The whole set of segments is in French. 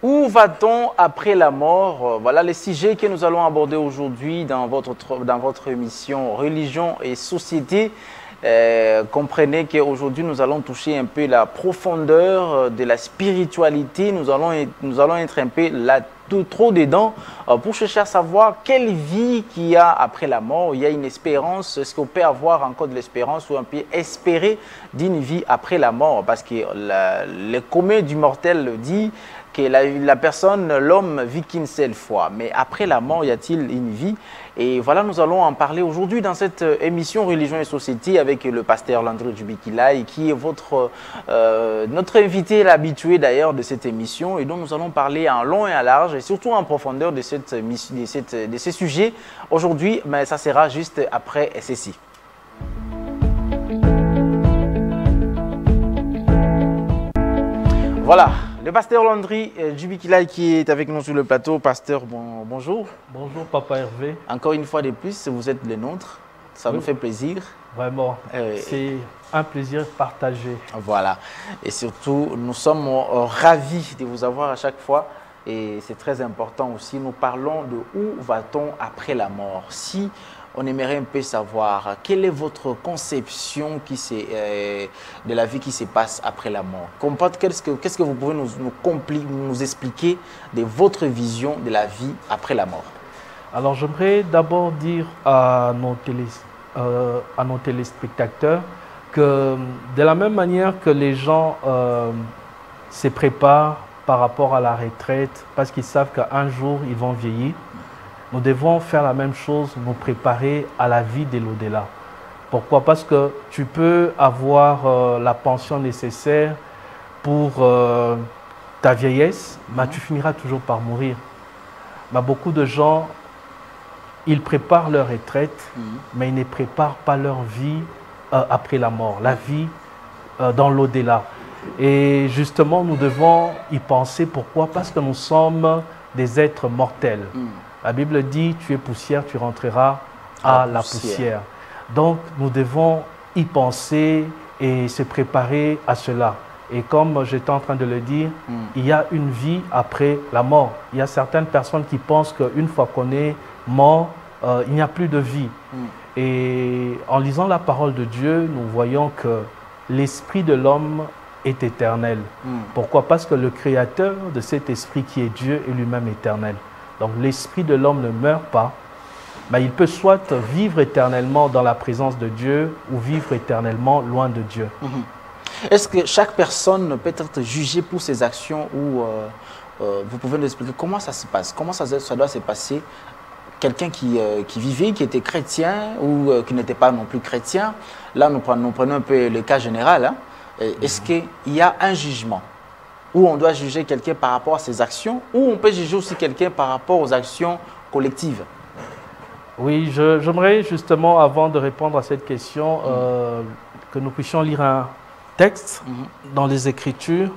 Où va-t-on après la mort? Voilà les sujets que nous allons aborder aujourd'hui dans votre émission Religion et Société. Comprenez qu'aujourd'hui, nous allons toucher un peu la profondeur de la spiritualité. Nous allons être un peu là, trop dedans pour chercher à savoir quelle vie qu'il y a après la mort. Il y a une espérance. Est-ce qu'on peut avoir encore de l'espérance ou on peut espérer d'une vie après la mort? Parce que le commun du mortel le dit que la personne, l'homme, vit qu'une seule fois. Mais après la mort, y a-t-il une vie? Et voilà, nous allons en parler aujourd'hui dans cette émission Religion et Société avec le pasteur Landry Djubikilai, qui est notre invité habitué d'ailleurs de cette émission et dont nous allons parler en long et en large et surtout en profondeur de ces sujets aujourd'hui, mais ça sera juste après ceci. Voilà. Le pasteur Landry Djubikilai qui est avec nous sur le plateau. Pasteur, bonjour. Bonjour Papa Hervé. Encore une fois de plus, vous êtes les nôtres. Ça nous fait plaisir. Vraiment, c'est un plaisir partagé. Voilà. Et surtout, nous sommes ravis de vous avoir à chaque fois. Et c'est très important aussi. Nous parlons de où va-t-on après la mort. Si on aimerait un peu savoir quelle est votre conception de la vie qui se passe après la mort. Qu'est-ce que vous pouvez nous expliquer de votre vision de la vie après la mort? Alors j'aimerais d'abord dire à nos téléspectateurs que de la même manière que les gens se préparent par rapport à la retraite parce qu'ils savent qu'un jour ils vont vieillir, nous devons faire la même chose, nous préparer à la vie de l'au-delà. Pourquoi? Parce que tu peux avoir la pension nécessaire pour ta vieillesse, mais tu finiras toujours par mourir. Mais beaucoup de gens, ils préparent leur retraite, mais ils ne préparent pas leur vie après la mort, la vie dans l'au-delà. Et justement, nous devons y penser. Pourquoi? Parce que nous sommes des êtres mortels. La Bible dit, tu es poussière, tu rentreras à la poussière. Donc, nous devons y penser et se préparer à cela. Et comme j'étais en train de le dire, il y a une vie après la mort. Il y a certaines personnes qui pensent qu'une fois qu'on est mort, il n'y a plus de vie. Et en lisant la parole de Dieu, nous voyons que l'esprit de l'homme est éternel. Pourquoi? Parce que le créateur de cet esprit qui est Dieu est lui-même éternel. Donc l'esprit de l'homme ne meurt pas, mais il peut soit vivre éternellement dans la présence de Dieu ou vivre éternellement loin de Dieu. Est-ce que chaque personne peut être jugée pour ses actions ou vous pouvez nous expliquer comment ça se passe? Comment ça doit se passer? Quelqu'un qui vivait, qui était chrétien ou qui n'était pas non plus chrétien, là nous prenons un peu le cas général. Hein? Est-ce qu'il y a un jugement où on doit juger quelqu'un par rapport à ses actions, ou on peut juger aussi quelqu'un par rapport aux actions collectives? Oui, j'aimerais justement, avant de répondre à cette question, que nous puissions lire un texte dans les Écritures.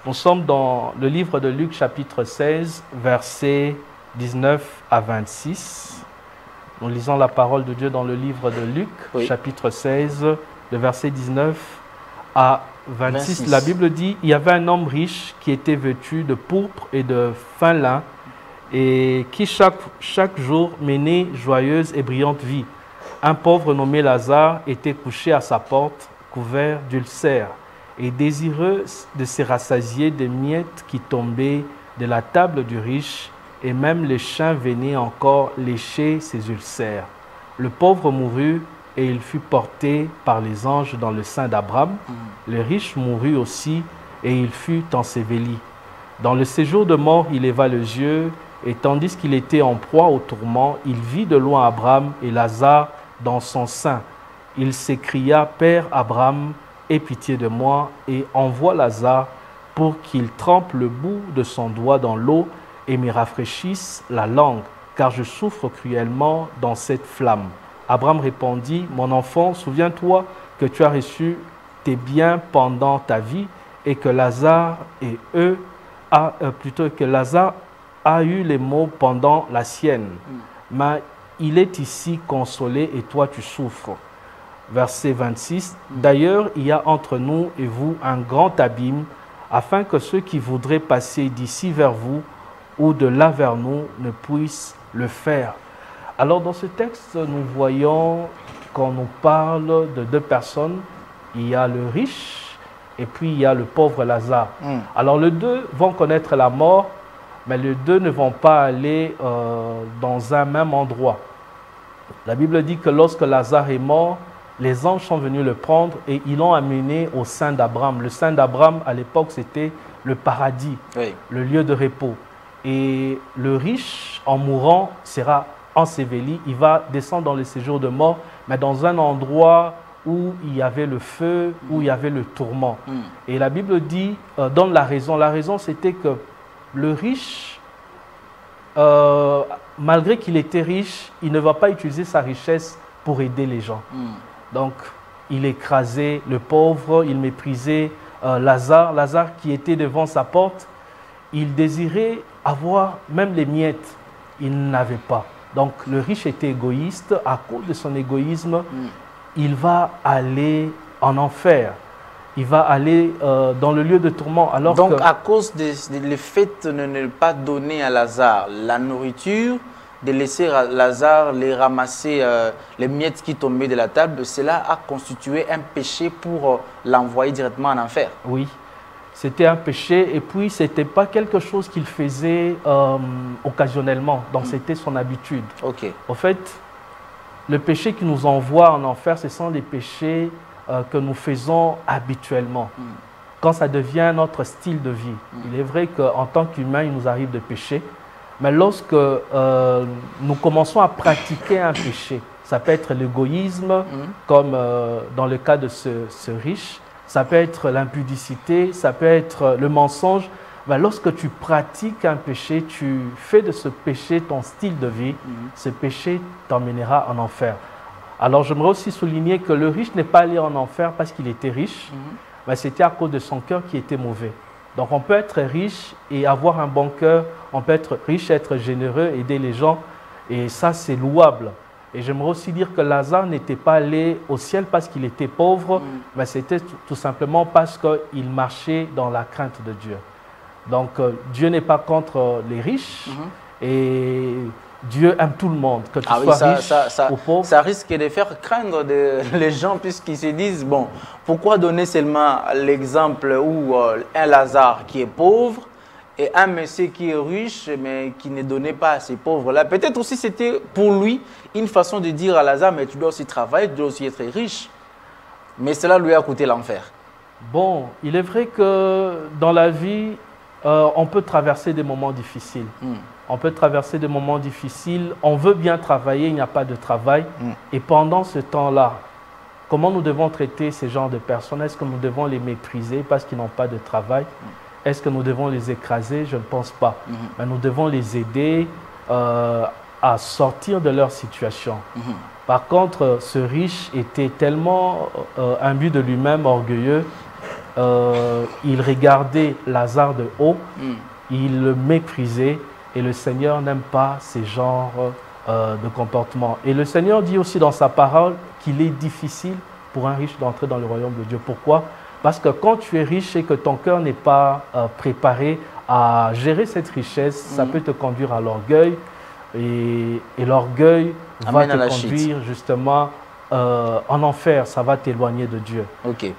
Nous sommes dans le livre de Luc, chapitre 16, versets 19 à 26. Nous lisons la parole de Dieu dans le livre de Luc, chapitre 16, le verset 19 à 26, la Bible dit, il y avait un homme riche qui était vêtu de pourpre et de fin lin et qui chaque jour menait joyeuse et brillante vie. Un pauvre nommé Lazare était couché à sa porte, couvert d'ulcères et désireux de se rassasier des miettes qui tombaient de la table du riche, et même les chiens venaient encore lécher ses ulcères. Le pauvre mourut et il fut porté par les anges dans le sein d'Abraham. Le riche mourut aussi et il fut enseveli. Dans le séjour de mort, il leva les yeux et tandis qu'il était en proie au tourment, il vit de loin Abraham et Lazare dans son sein. Il s'écria, « Père Abraham, aie pitié de moi et envoie Lazare pour qu'il trempe le bout de son doigt dans l'eau et me rafraîchisse la langue, car je souffre cruellement dans cette flamme. » Abraham répondit, « Mon enfant, souviens-toi que tu as reçu tes biens pendant ta vie et que Lazare a eu les maux pendant la sienne. Mais il est ici consolé et toi tu souffres. verset 26. « D'ailleurs, il y a entre nous et vous un grand abîme, afin que ceux qui voudraient passer d'ici vers vous ou de là vers nous ne puissent le faire. » Alors dans ce texte, nous voyons qu'on nous parle de deux personnes. Il y a le riche et puis il y a le pauvre Lazare. Alors les deux vont connaître la mort, mais les deux ne vont pas aller dans un même endroit. La Bible dit que lorsque Lazare est mort, les anges sont venus le prendre et ils l'ont amené au sein d'Abraham. Le sein d'Abraham, à l'époque, c'était le paradis, le lieu de repos. Et le riche, en mourant, sera enseveli. Il va descendre dans le séjour de mort, mais dans un endroit où il y avait le feu, où il y avait le tourment. Et la Bible dit, donne la raison. La raison, c'était que le riche, malgré qu'il était riche, il ne va pas utiliser sa richesse pour aider les gens. Donc, il écrasait le pauvre, il méprisait Lazare. Lazare qui était devant sa porte, il désirait avoir même les miettes. Il n'avait pas. Donc, le riche était égoïste. À cause de son égoïsme, il va aller en enfer. Il va aller dans le lieu de tourment. Alors donc, à cause du fait de ne pas donner à Lazare la nourriture, de laisser Lazare les ramasser, les miettes qui tombaient de la table, cela a constitué un péché pour l'envoyer directement en enfer. Oui, c'était un péché et puis ce n'était pas quelque chose qu'il faisait occasionnellement, donc c'était son habitude. En fait, le péché qui nous envoie en enfer, ce sont des péchés que nous faisons habituellement. Quand ça devient notre style de vie. Il est vrai qu'en tant qu'humain, il nous arrive de pécher. Mais lorsque nous commençons à pratiquer un péché, ça peut être l'égoïsme, comme dans le cas de ce riche, ça peut être l'impudicité, ça peut être le mensonge. Mais lorsque tu pratiques un péché, tu fais de ce péché ton style de vie, ce péché t'emmènera en enfer. Alors j'aimerais aussi souligner que le riche n'est pas allé en enfer parce qu'il était riche, mais c'était à cause de son cœur qui était mauvais. Donc on peut être riche et avoir un bon cœur, on peut être riche, être généreux, aider les gens, et ça c'est louable. Et j'aimerais aussi dire que Lazare n'était pas allé au ciel parce qu'il était pauvre, mais c'était tout simplement parce qu'il marchait dans la crainte de Dieu. Donc Dieu n'est pas contre les riches, et Dieu aime tout le monde, que tu sois riche ou pauvre. Ça risque de faire craindre les gens puisqu'ils se disent, bon, pourquoi donner seulement l'exemple où un Lazare qui est pauvre et un monsieur qui est riche mais qui ne donnait pas à ces pauvres-là. Peut-être aussi c'était pour lui une façon de dire à Lazare, mais tu dois aussi travailler, tu dois aussi être riche. Mais cela lui a coûté l'enfer. Bon, il est vrai que dans la vie, on peut traverser des moments difficiles. On peut traverser des moments difficiles. On veut bien travailler, il n'y a pas de travail. Et pendant ce temps-là, comment nous devons traiter ces genres de personnes? Est-ce que nous devons les mépriser parce qu'ils n'ont pas de travail? Est-ce que nous devons les écraser? Je ne pense pas. Mais nous devons les aider à sortir de leur situation. Par contre, ce riche était tellement imbu de lui-même, orgueilleux. Il regardait Lazare de haut, il le méprisait. Et le Seigneur n'aime pas ces genres de comportement. Et le Seigneur dit aussi dans sa parole qu'il est difficile pour un riche d'entrer dans le royaume de Dieu. Pourquoi? Parce que quand tu es riche et que ton cœur n'est pas préparé à gérer cette richesse, ça peut te conduire à l'orgueil. Et l'orgueil va te conduire justement en enfer. Ça va t'éloigner de Dieu.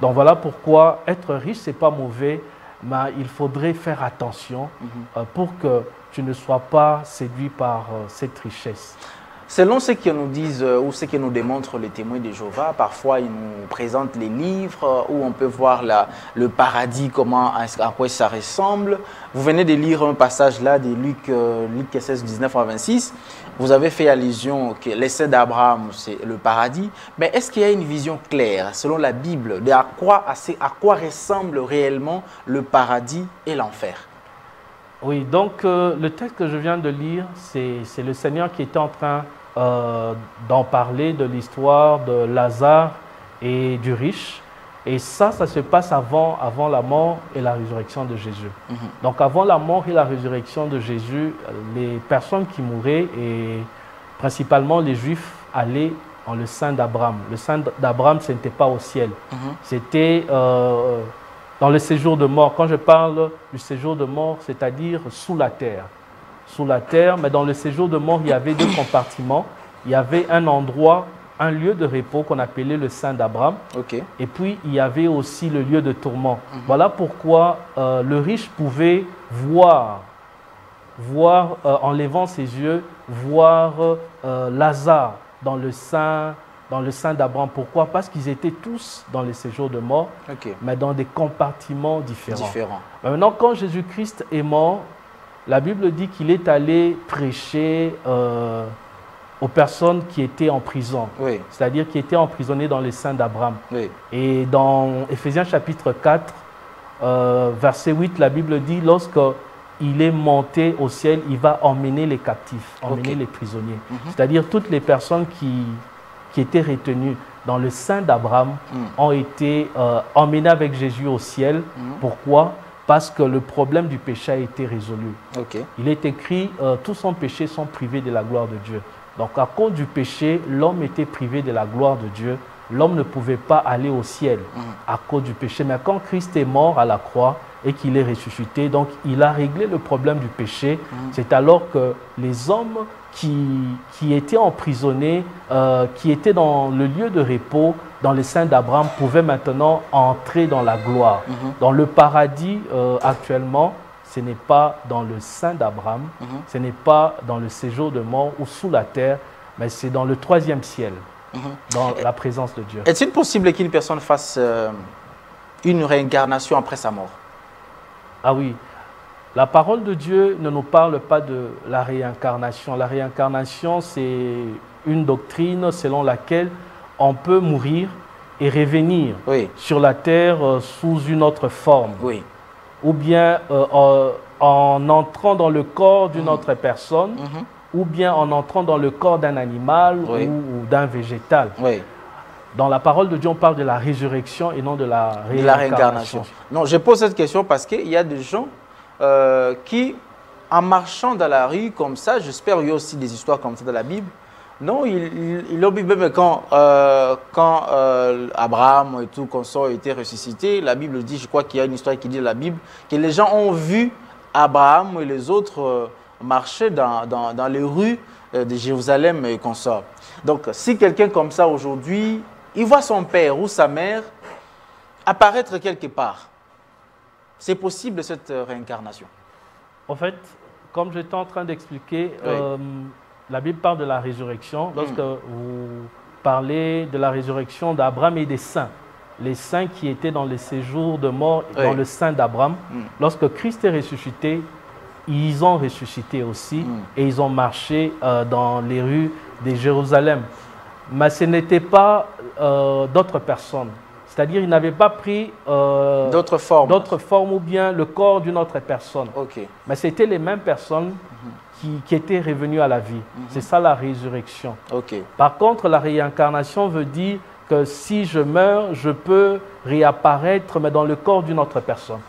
Donc voilà pourquoi être riche, ce n'est pas mauvais, mais il faudrait faire attention pour que tu ne sois pas séduit par cette richesse. Selon ce que nous disent ou ce que nous démontrent les témoins de Jéhovah, parfois ils nous présentent les livres où on peut voir le paradis, à quoi ça ressemble. Vous venez de lire un passage là de Luc 16, 19 à 26. Vous avez fait allusion que l'essai d'Abraham, c'est le paradis. Mais est-ce qu'il y a une vision claire, selon la Bible, de à quoi ressemble réellement le paradis et l'enfer? Oui, donc le texte que je viens de lire, c'est le Seigneur qui était en train d'en parler, de l'histoire de Lazare et du riche. Et ça se passe avant la mort et la résurrection de Jésus. Donc avant la mort et la résurrection de Jésus, les personnes qui mouraient, et principalement les Juifs, allaient en le sein d'Abraham. Le sein d'Abraham, ce n'était pas au ciel. C'était dans le séjour de mort. Quand je parle du séjour de mort, c'est-à-dire sous la terre. Sous la terre, mais dans le séjour de mort, il y avait deux compartiments. Il y avait un endroit, un lieu de repos qu'on appelait le sein d'Abraham. Et puis, il y avait aussi le lieu de tourment. Voilà pourquoi le riche pouvait voir en levant ses yeux, voir Lazare dans le sein d'Abraham. Pourquoi? Parce qu'ils étaient tous dans le séjour de mort, mais dans des compartiments différents. Maintenant, quand Jésus-Christ est mort, la Bible dit qu'il est allé prêcher aux personnes qui étaient en prison, c'est-à-dire qui étaient emprisonnées dans le sein d'Abraham. Et dans Éphésiens chapitre 4, verset 8, la Bible dit, lorsqu'il est monté au ciel, il va emmener les captifs, emmener les prisonniers. C'est-à-dire toutes les personnes qui étaient retenues dans le sein d'Abraham ont été emmenées avec Jésus au ciel. Pourquoi? Parce que le problème du péché a été résolu. Il est écrit, tous sans péché sont privés de la gloire de Dieu. Donc à cause du péché, l'homme était privé de la gloire de Dieu. L'homme ne pouvait pas aller au ciel à cause du péché. Mais quand Christ est mort à la croix et qu'il est ressuscité, donc il a réglé le problème du péché. C'est alors que les hommes qui étaient emprisonnés, qui étaient dans le lieu de repos, dans le sein d'Abraham, pouvaient maintenant entrer dans la gloire. Dans le paradis actuellement, ce n'est pas dans le sein d'Abraham, ce n'est pas dans le séjour de mort ou sous la terre, mais c'est dans le troisième ciel, dans la présence de Dieu. Est-il possible qu'une personne fasse une réincarnation après sa mort? Ah oui. La parole de Dieu ne nous parle pas de la réincarnation. La réincarnation, c'est une doctrine selon laquelle on peut mourir et revenir sur la terre sous une autre forme. Ou bien en entrant dans le corps d'une autre personne, ou bien en entrant dans le corps d'un animal ou d'un végétal. Dans la parole de Dieu, on parle de la résurrection et non de la réincarnation. Non, je pose cette question parce qu'il y a des gens qui, en marchant dans la rue comme ça, j'espère qu'il y a aussi des histoires comme ça dans la Bible. Non, il a même quand Abraham et tout, consort a été ressuscité, la Bible dit, je crois qu'il y a une histoire qui dit dans la Bible, que les gens ont vu Abraham et les autres marcher dans les rues de Jérusalem et consort. Donc, si quelqu'un comme ça aujourd'hui, il voit son père ou sa mère apparaître quelque part, c'est possible cette réincarnation? En fait, comme j'étais en train d'expliquer, la Bible parle de la résurrection. Lorsque vous parlez de la résurrection d'Abraham et des saints, les saints qui étaient dans les séjours de mort, dans le sein d'Abraham, lorsque Christ est ressuscité, ils ont ressuscité aussi et ils ont marché dans les rues de Jérusalem. Mais ce n'était pas d'autres personnes. C'est-à-dire qu'ils n'avaient pas pris d'autres formes ou bien le corps d'une autre personne. Mais c'était les mêmes personnes qui étaient revenues à la vie. C'est ça la résurrection. Par contre, la réincarnation veut dire que si je meurs, je peux réapparaître, mais dans le corps d'une autre personne.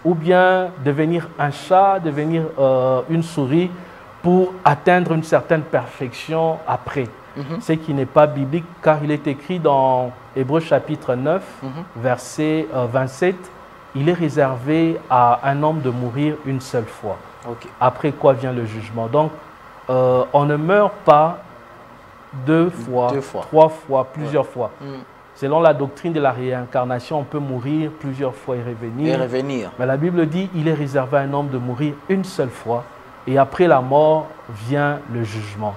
Ou bien devenir un chat, devenir une souris pour atteindre une certaine perfection après. Ce qui n'est pas biblique, car il est écrit dans Hébreux chapitre 9, verset 27, il est réservé à un homme de mourir une seule fois. Après quoi vient le jugement. Donc, on ne meurt pas deux fois, trois fois, plusieurs fois. Selon la doctrine de la réincarnation, on peut mourir plusieurs fois et revenir. Mais la Bible dit qu'il est réservé à un homme de mourir une seule fois et après la mort vient le jugement.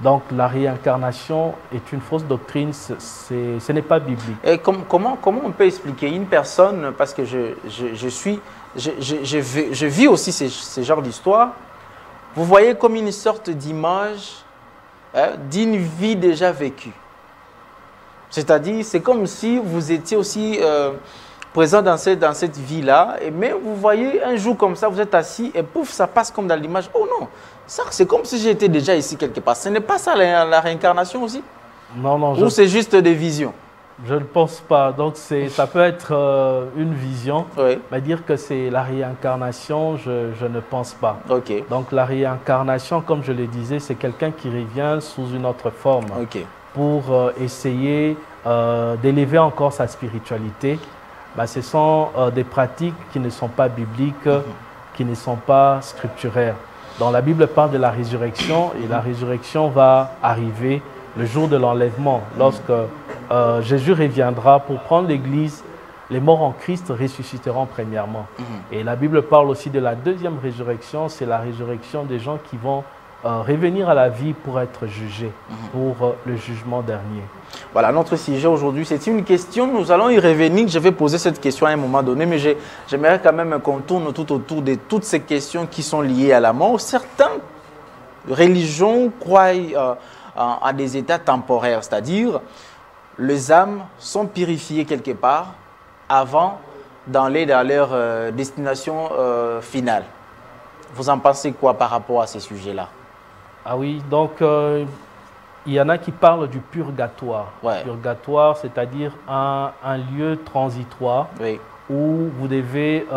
Donc la réincarnation est une fausse doctrine, ce n'est pas biblique. Et comment on peut expliquer une personne, parce que je vis aussi ce genre d'histoire, vous voyez comme une sorte d'image d'une vie déjà vécue. C'est-à-dire, c'est comme si vous étiez aussi présent dans cette vie-là, mais vous voyez un jour comme ça, vous êtes assis et pouf, ça passe comme dans l'image. Oh non, c'est comme si j'étais déjà ici quelque part. Ce n'est pas ça la réincarnation aussi? Non, non. Ou c'est juste des visions? Je ne pense pas. Donc ça peut être une vision, mais dire que c'est la réincarnation, je ne pense pas. Donc la réincarnation, comme je le disais, c'est quelqu'un qui revient sous une autre forme. pour essayer d'élever encore sa spiritualité, bah, ce sont des pratiques qui ne sont pas bibliques, qui ne sont pas scripturaires. Donc la Bible parle de la résurrection et la résurrection va arriver le jour de l'enlèvement, lorsque Jésus reviendra pour prendre l'Église. Les morts en Christ ressusciteront premièrement. Et la Bible parle aussi de la deuxième résurrection, c'est la résurrection des gens qui vont revenir à la vie pour être jugés, pour le jugement dernier. Voilà, notre sujet aujourd'hui, c'est une question, nous allons y revenir. Je vais poser cette question à un moment donné, mais j'aimerais quand même qu'on tourne tout autour de toutes ces questions qui sont liées à la mort. Certaines religions croient à des états temporaires, c'est-à-dire les âmes sont purifiées quelque part avant d'aller dans leur destination finale. Vous en pensez quoi par rapport à ces sujets-là? Ah oui, donc il y en a qui parlent du purgatoire. Ouais. Purgatoire, c'est-à-dire un lieu transitoire où vous devez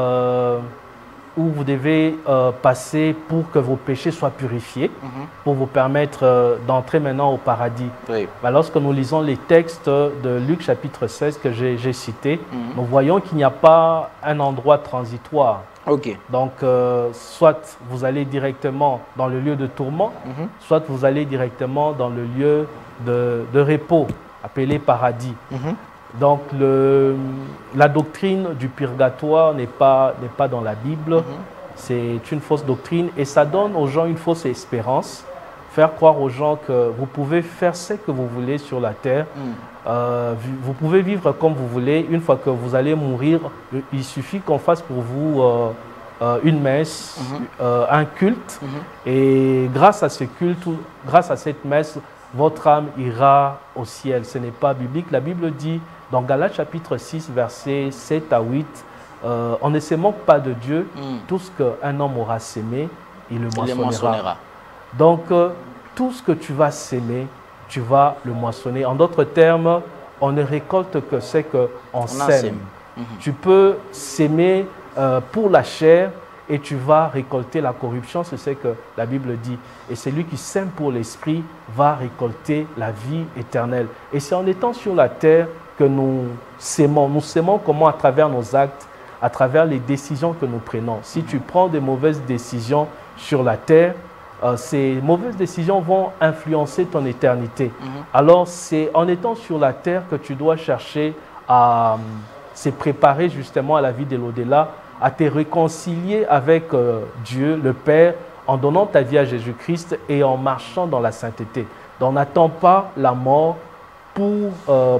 passer pour que vos péchés soient purifiés, pour vous permettre d'entrer maintenant au paradis. Bah, lorsque nous lisons les textes de Luc chapitre 16 que j'ai cités, nous voyons qu'il n'y a pas un endroit transitoire. Donc, soit vous allez directement dans le lieu de tourment, soit vous allez directement dans le lieu de repos, appelé paradis. Donc, la doctrine du purgatoire n'est pas dans la Bible. C'est une fausse doctrine et ça donne aux gens une fausse espérance. Faire croire aux gens que vous pouvez faire ce que vous voulez sur la terre. Vous pouvez vivre comme vous voulez. Une fois que vous allez mourir, il suffit qu'on fasse pour vous une messe, un culte. Et grâce à ce culte, grâce à cette messe, votre âme ira au ciel. Ce n'est pas biblique. La Bible dit dans Galates chapitre 6, versets 7 à 8, on ne se moque pas de Dieu. Tout ce qu'un homme aura sémé, il le moissonnera. Donc, tout ce que tu vas s'aimer, tu vas le moissonner. En d'autres termes, on ne récolte que ce qu'on sème. Tu peux s'aimer pour la chair et tu vas récolter la corruption, c'est ce que la Bible dit. Et celui qui sème pour l'esprit va récolter la vie éternelle. Et c'est en étant sur la terre que nous s'aimons. Nous s'aimons comment? À travers nos actes, à travers les décisions que nous prenons. Si tu prends des mauvaises décisions sur la terre, ces mauvaises décisions vont influencer ton éternité. Alors, c'est en étant sur la terre que tu dois chercher à se préparer justement à la vie de l'au-delà, à te réconcilier avec Dieu, le Père, en donnant ta vie à Jésus-Christ et en marchant dans la sainteté. Donc, n'attends pas la mort pour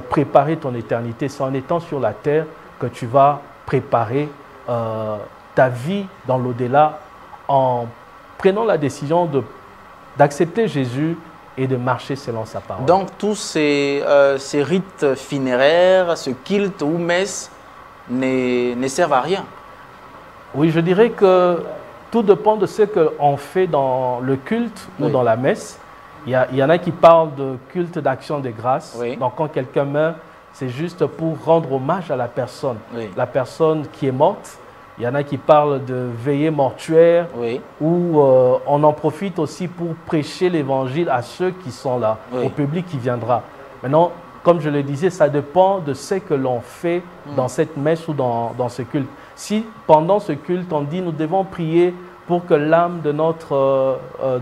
préparer ton éternité. C'est en étant sur la terre que tu vas préparer ta vie dans l'au-delà en prenant la décision d'accepter Jésus et de marcher selon sa parole. Donc, tous ces rites funéraires, ce culte ou messe ne servent à rien. Oui, je dirais que tout dépend de ce qu'on fait dans le culte ou dans la messe. Il y en a qui parlent de culte d'action de grâce. Donc, quand quelqu'un meurt, c'est juste pour rendre hommage à la personne qui est morte. Il y en a qui parlent de veillée mortuaire, où on en profite aussi pour prêcher l'évangile à ceux qui sont là, au public qui viendra. Maintenant, comme je le disais, ça dépend de ce que l'on fait dans cette messe ou dans ce culte. Si pendant ce culte, on dit nous devons prier pour que l'âme de notre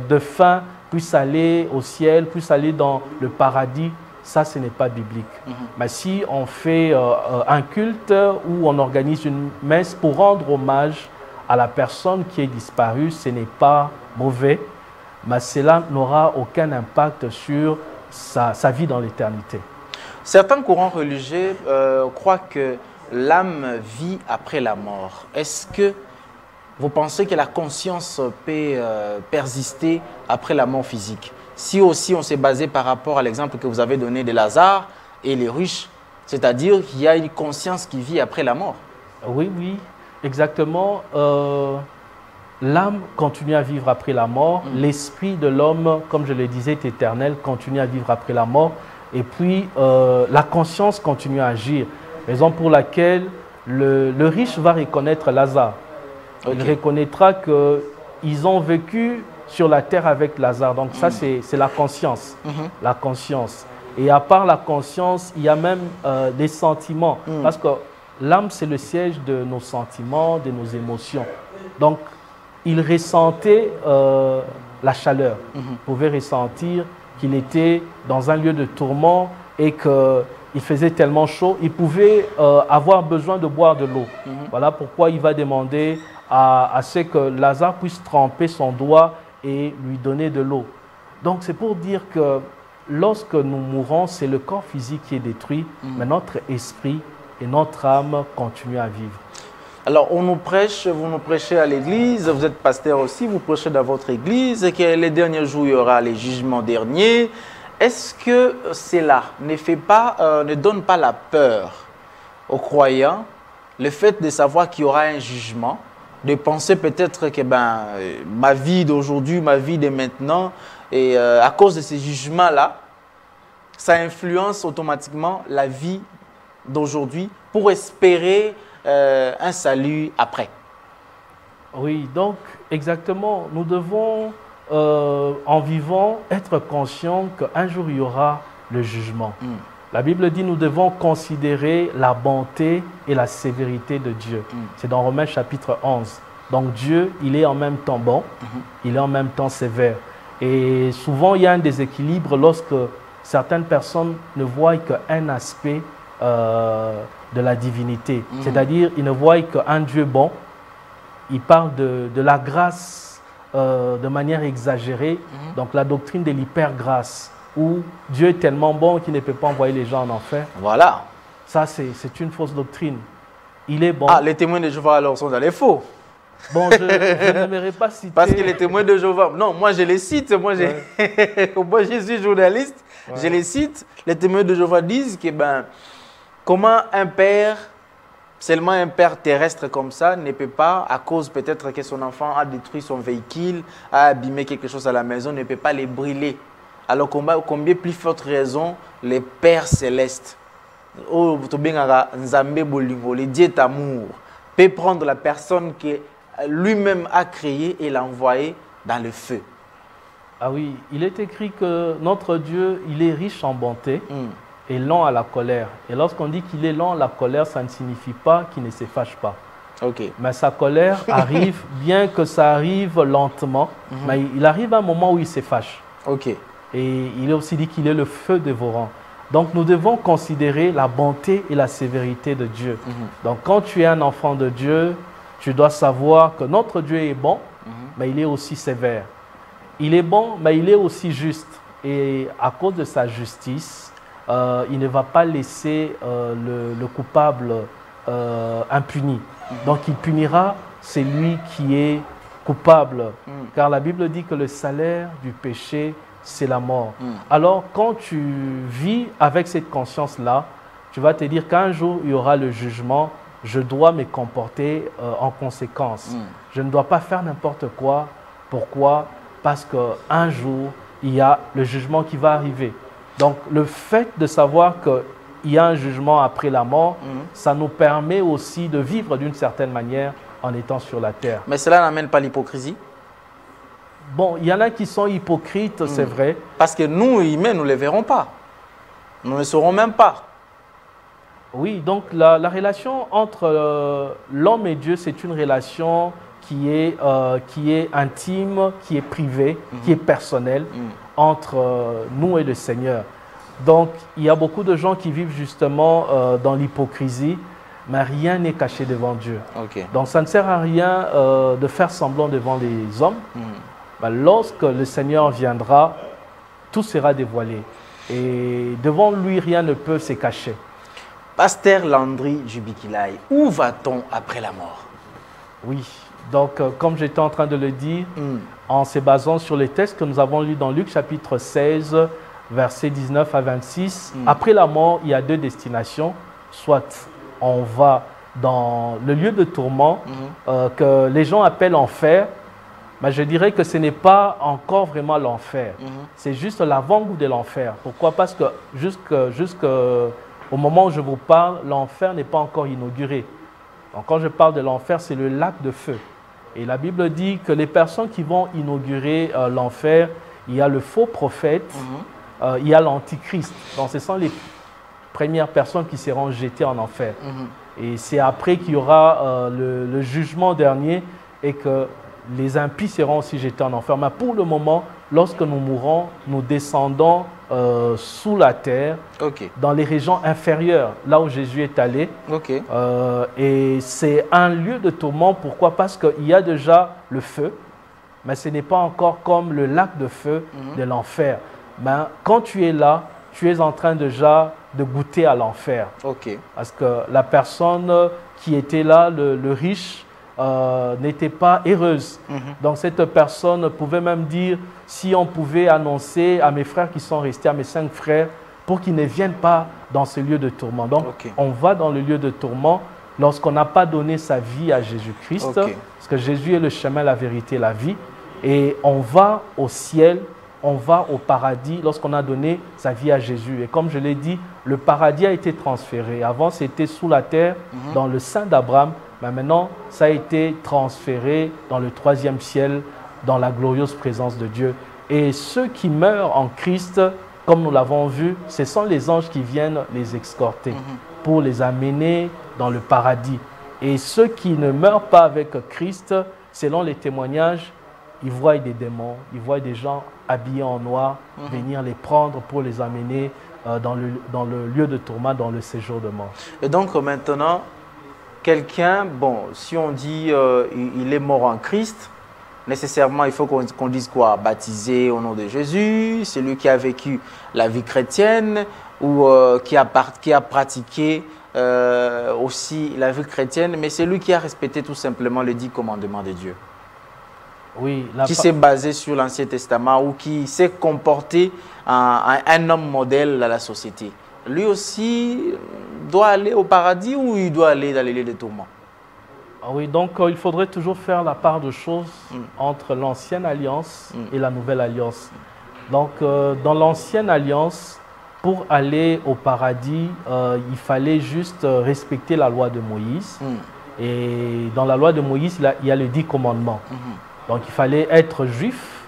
défunt puisse aller au ciel, puisse aller dans le paradis, ça, ce n'est pas biblique. Mais si on fait un culte où on organise une messe pour rendre hommage à la personne qui est disparue, ce n'est pas mauvais, mais cela n'aura aucun impact sur sa vie dans l'éternité. Certains courants religieux croient que l'âme vit après la mort. Est-ce que vous pensez que la conscience peut persister après la mort physique? Si aussi on s'est basé par rapport à l'exemple que vous avez donné de Lazare et les riches, c'est-à-dire qu'il y a une conscience qui vit après la mort. Oui, exactement. L'âme continue à vivre après la mort. L'esprit de l'homme, comme je le disais, est éternel, continue à vivre après la mort. Et puis, la conscience continue à agir. Raison pour laquelle le riche va reconnaître Lazare. Il reconnaîtra qu'ils ont vécu sur la terre avec Lazare. Donc ça, c'est la conscience. La conscience. Et à part la conscience, il y a même des sentiments. Parce que l'âme, c'est le siège de nos sentiments, de nos émotions. Donc, il ressentait la chaleur. Il pouvait ressentir qu'il était dans un lieu de tourment et qu'il faisait tellement chaud. Il pouvait avoir besoin de boire de l'eau. Voilà pourquoi il va demander à ce que Lazare puisse tremper son doigt et lui donner de l'eau. Donc, c'est pour dire que lorsque nous mourons, c'est le corps physique qui est détruit, mais notre esprit et notre âme continuent à vivre. Alors, on nous prêche, vous nous prêchez à l'église, vous êtes pasteur aussi, vous prêchez dans votre église, et que les derniers jours, il y aura les jugements derniers. Est-ce que cela ne donne pas la peur aux croyants, le fait de savoir qu'il y aura un jugement, de penser peut-être que ma vie d'aujourd'hui, ma vie de maintenant, et à cause de ces jugements-là, ça influence automatiquement la vie d'aujourd'hui pour espérer un salut après. Oui, donc exactement, nous devons en vivant être conscients qu'un jour il y aura le jugement. La Bible dit nous devons considérer la bonté et la sévérité de Dieu. C'est dans Romains chapitre 11. Donc Dieu, il est en même temps bon, il est en même temps sévère. Et souvent il y a un déséquilibre lorsque certaines personnes ne voient qu'un aspect de la divinité. C'est-à-dire, ils ne voient qu'un Dieu bon. Ils parlent de la grâce de manière exagérée. Donc, la doctrine de l'hypergrâce, où Dieu est tellement bon qu'il ne peut pas envoyer les gens en enfer. Voilà. Ça, c'est une fausse doctrine. Il est bon. Ah, les témoins de Jéhovah, alors, sont dans les faux. Bon, je n'aimerais pas citer... Parce que les témoins de Jéhovah... Non, moi, je les cite. Moi, moi je suis journaliste. Ouais. Je les cite. Les témoins de Jéhovah disent que, comment un père, seulement un père terrestre comme ça, ne peut pas, à cause peut-être que son enfant a détruit son véhicule, a abîmé quelque chose à la maison, ne peut pas les brûler. Alors, combien plus forte raison, les pères célestes, le Dieu d'amour, peut prendre la personne que lui-même a créée et l'envoyer dans le feu. Ah oui, il est écrit que notre Dieu, il est riche en bonté. Et lent à la colère. Et lorsqu'on dit qu'il est lent à la colère, ça ne signifie pas qu'il ne se fâche pas. Mais sa colère arrive, bien que ça arrive lentement, mais il arrive à un moment où il se fâche. Et il est aussi dit qu'il est le feu dévorant. Donc nous devons considérer la bonté et la sévérité de Dieu. Donc quand tu es un enfant de Dieu, tu dois savoir que notre Dieu est bon, mais il est aussi sévère. Il est bon, mais il est aussi juste. Et à cause de sa justice, il ne va pas laisser le coupable impuni. Donc il punira celui qui est coupable. Car la Bible dit que le salaire du péché, c'est la mort. Alors quand tu vis avec cette conscience-là, tu vas te dire qu'un jour il y aura le jugement, je dois me comporter en conséquence. Je ne dois pas faire n'importe quoi. Pourquoi? Parce qu'un jour, il y a le jugement qui va arriver. Donc, le fait de savoir qu'il y a un jugement après la mort, ça nous permet aussi de vivre d'une certaine manière en étant sur la terre. Mais cela n'amène pas l'hypocrisie? Bon, il y en a qui sont hypocrites, c'est vrai. Parce que nous, humains, nous ne les verrons pas. Nous ne saurons même pas. Oui, donc la relation entre l'homme et Dieu, c'est une relation qui est intime, qui est privée, qui est personnelle entre nous et le Seigneur. Donc, il y a beaucoup de gens qui vivent justement dans l'hypocrisie, mais rien n'est caché devant Dieu. Donc, ça ne sert à rien de faire semblant devant les hommes. Mais lorsque le Seigneur viendra, tout sera dévoilé. Et devant lui, rien ne peut se cacher. Pasteur Landry Jubikilai, où va-t-on après la mort? Oui, donc comme j'étais en train de le dire, en se basant sur les textes que nous avons lus dans Luc chapitre 16, versets 19 à 26, après la mort, il y a deux destinations. Soit on va dans le lieu de tourment que les gens appellent enfer, mais je dirais que ce n'est pas encore vraiment l'enfer. C'est juste l'avant-goût de l'enfer. Pourquoi? Parce que jusqu'au moment où je vous parle, l'enfer n'est pas encore inauguré. Donc, quand je parle de l'enfer, c'est le lac de feu. Et la Bible dit que les personnes qui vont inaugurer l'enfer, il y a le faux prophète il y a l'Antichrist. Donc ce sont les premières personnes qui seront jetées en enfer. Et c'est après qu'il y aura le jugement dernier et que les impies seront aussi jetés en enfer. Mais pour le moment, lorsque nous mourrons, nous descendons sous la terre, dans les régions inférieures, là où Jésus est allé. Et c'est un lieu de tourment. Pourquoi? Parce qu'il y a déjà le feu, mais ce n'est pas encore comme le lac de feu de l'enfer. Mais quand tu es là, tu es en train déjà de goûter à l'enfer. Parce que la personne qui était là, le riche, n'était pas heureuse. Donc cette personne pouvait même dire, si on pouvait annoncer à mes frères qui sont restés, à mes 5 frères, pour qu'ils ne viennent pas dans ce lieu de tourment. Donc on va dans le lieu de tourment lorsqu'on n'a pas donné sa vie à Jésus-Christ, parce que Jésus est le chemin, la vérité, la vie. Et on va au ciel, on va au paradis lorsqu'on a donné sa vie à Jésus. Et comme je l'ai dit, le paradis a été transféré. Avant, c'était sous la terre, dans le sein d'Abraham. Mais maintenant, ça a été transféré dans le 3e ciel, dans la glorieuse présence de Dieu. Et ceux qui meurent en Christ, comme nous l'avons vu, ce sont les anges qui viennent les escorter pour les amener dans le paradis. Et ceux qui ne meurent pas avec Christ, selon les témoignages, ils voient des démons, ils voient des gens habillés en noir venir les prendre pour les amener dans le lieu de tourment, dans le séjour de mort. Et donc maintenant, quelqu'un, bon, si on dit il est mort en Christ, nécessairement il faut qu'on dise quoi? Baptisé au nom de Jésus, celui qui a vécu la vie chrétienne ou qui a pratiqué aussi la vie chrétienne, mais c'est lui qui a respecté tout simplement les 10 commandements de Dieu. Oui, qui s'est basé sur l'Ancien Testament ou qui s'est comporté en un homme modèle dans la société. Lui aussi doit aller au paradis ou il doit aller dans les lieux de tourment? Oui, donc il faudrait toujours faire la part de choses entre l'Ancienne Alliance et la Nouvelle Alliance. Donc dans l'Ancienne Alliance, pour aller au paradis, il fallait juste respecter la loi de Moïse. Et dans la loi de Moïse, il y a les 10 commandements. Donc il fallait être juif,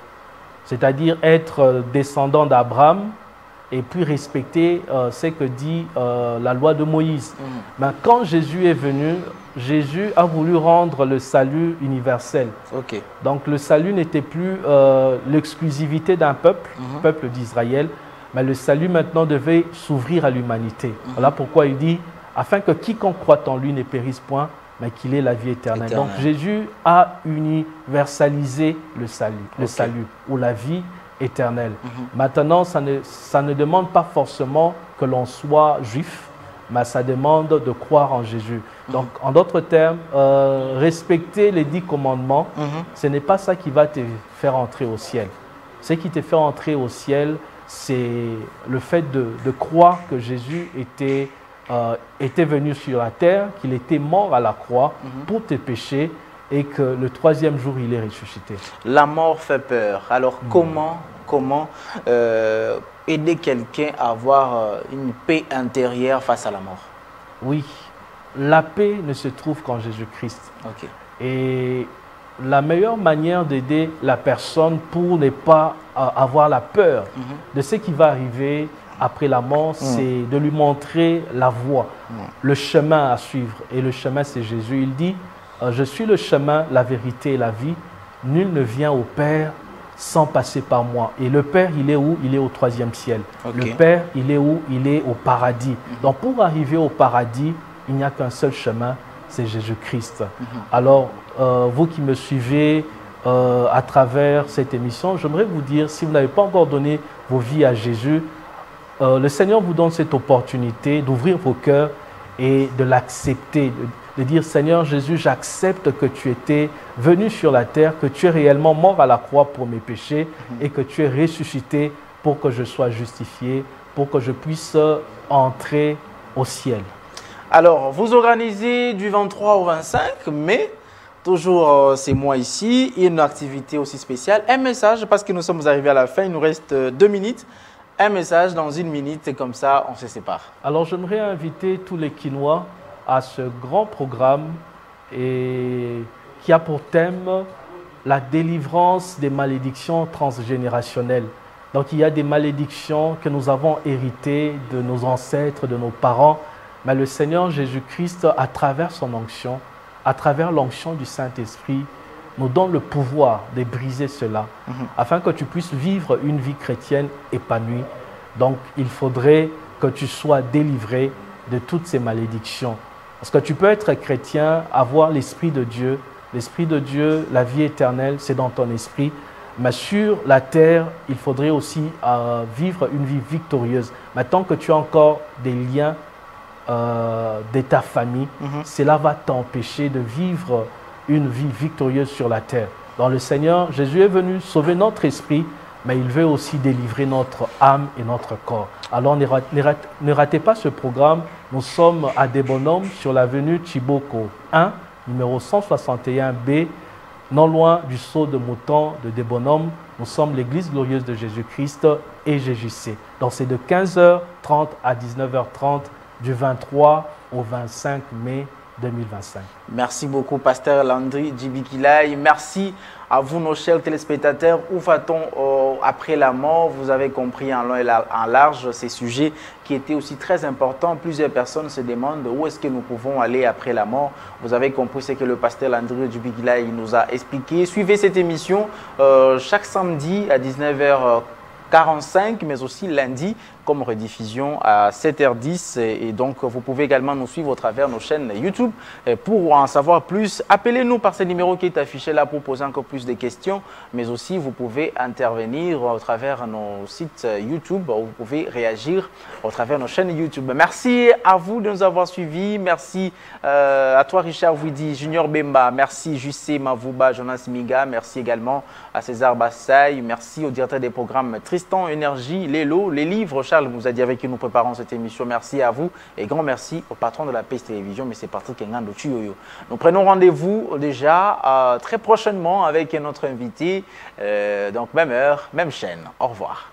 c'est-à-dire être descendant d'Abraham, et puis respecter ce que dit la loi de Moïse. Mais quand Jésus est venu, Jésus a voulu rendre le salut universel. Donc le salut n'était plus l'exclusivité d'un peuple, le peuple d'Israël, mais le salut maintenant devait s'ouvrir à l'humanité. Voilà pourquoi il dit, afin que quiconque croit en lui ne périsse point, mais qu'il ait la vie éternelle. Donc Jésus a universalisé le salut ou la vie éternelle. Maintenant, ça ne demande pas forcément que l'on soit juif, mais ça demande de croire en Jésus. Donc, en d'autres termes, respecter les 10 commandements, ce n'est pas ça qui va te faire entrer au ciel. Ce qui te fait entrer au ciel, c'est le fait de croire que Jésus était venu sur la terre, qu'il était mort à la croix pour tes péchés et que le 3e jour, il est ressuscité. La mort fait peur. Alors, comment aider quelqu'un à avoir une paix intérieure face à la mort? Oui, la paix ne se trouve qu'en Jésus-Christ. Et la meilleure manière d'aider la personne pour ne pas avoir la peur de ce qui va arriver après la mort, c'est de lui montrer la voie, le chemin à suivre. Et le chemin, c'est Jésus. Il dit, je suis le chemin, la vérité et la vie. Nul ne vient au Père sans passer par moi. Et le Père, il est où? Il est au 3e ciel. Le Père, il est où? Il est au paradis. Donc pour arriver au paradis, il n'y a qu'un seul chemin, c'est Jésus-Christ. Alors, vous qui me suivez à travers cette émission, j'aimerais vous dire, si vous n'avez pas encore donné vos vies à Jésus, le Seigneur vous donne cette opportunité d'ouvrir vos cœurs et de l'accepter, de dire, Seigneur Jésus, j'accepte que tu étais venu sur la terre, que tu es réellement mort à la croix pour mes péchés et que tu es ressuscité pour que je sois justifié, pour que je puisse entrer au ciel. Alors, vous organisez du 23 au 25 mai, toujours c'est moi ici, une activité aussi spéciale, un message, parce que nous sommes arrivés à la fin, il nous reste 2 minutes. Un message dans 1 minute et comme ça, on se sépare. Alors, j'aimerais inviter tous les Quinois à ce grand programme qui a pour thème la délivrance des malédictions transgénérationnelles. Donc il y a des malédictions que nous avons héritées de nos ancêtres, de nos parents. Mais le Seigneur Jésus-Christ, à travers son onction, à travers l'onction du Saint-Esprit, nous donne le pouvoir de briser cela, afin que tu puisses vivre une vie chrétienne épanouie. Donc il faudrait que tu sois délivré de toutes ces malédictions. Parce que tu peux être chrétien, avoir l'Esprit de Dieu. L'Esprit de Dieu, la vie éternelle, c'est dans ton esprit. Mais sur la terre, il faudrait aussi vivre une vie victorieuse. Maintenant que tu as encore des liens de ta famille, cela va t'empêcher de vivre une vie victorieuse sur la terre. Donc le Seigneur, Jésus est venu sauver notre esprit, mais il veut aussi délivrer notre âme et notre corps. Alors ne ratez pas ce programme. Nous sommes à Debonhome sur l'avenue Chiboko 1, numéro 161B, non loin du Sceau de Mouton de Debonhome. Nous sommes l'Église glorieuse de Jésus-Christ et GJC. Donc c'est de 15h30 à 19h30 du 23 au 25 mai 2025. Merci beaucoup, Pasteur Landry Djibikilai. Merci à vous, nos chers téléspectateurs. Où va-t-on après la mort? Vous avez compris en long et en large ces sujets qui étaient aussi très importants. Plusieurs personnes se demandent où est-ce que nous pouvons aller après la mort. Vous avez compris ce que le pasteur Landry Djibikilai nous a expliqué. Suivez cette émission chaque samedi à 19h45, mais aussi lundi comme rediffusion à 7h10. Et donc, vous pouvez également nous suivre au travers de nos chaînes YouTube. Et pour en savoir plus, appelez-nous par ce numéro qui est affiché là pour poser encore plus de questions. Mais aussi, vous pouvez intervenir au travers de nos sites YouTube. Vous pouvez réagir au travers de nos chaînes YouTube. Merci à vous de nous avoir suivis. Merci à toi, Richard Widi, Junior Bemba. Merci, Jussé Mavouba, Jonas Miga. Merci également à César Bassaï. Merci au directeur des programmes Tristan Énergie, Lélo, les livres, Charles Mouzadi, avec qui nous préparons cette émission. Merci à vous et grand merci au patron de la PS Télévision, M. Patrick Ngando Tuyoyo. Nous prenons rendez-vous déjà très prochainement avec notre invité. Donc même heure, même chaîne. Au revoir.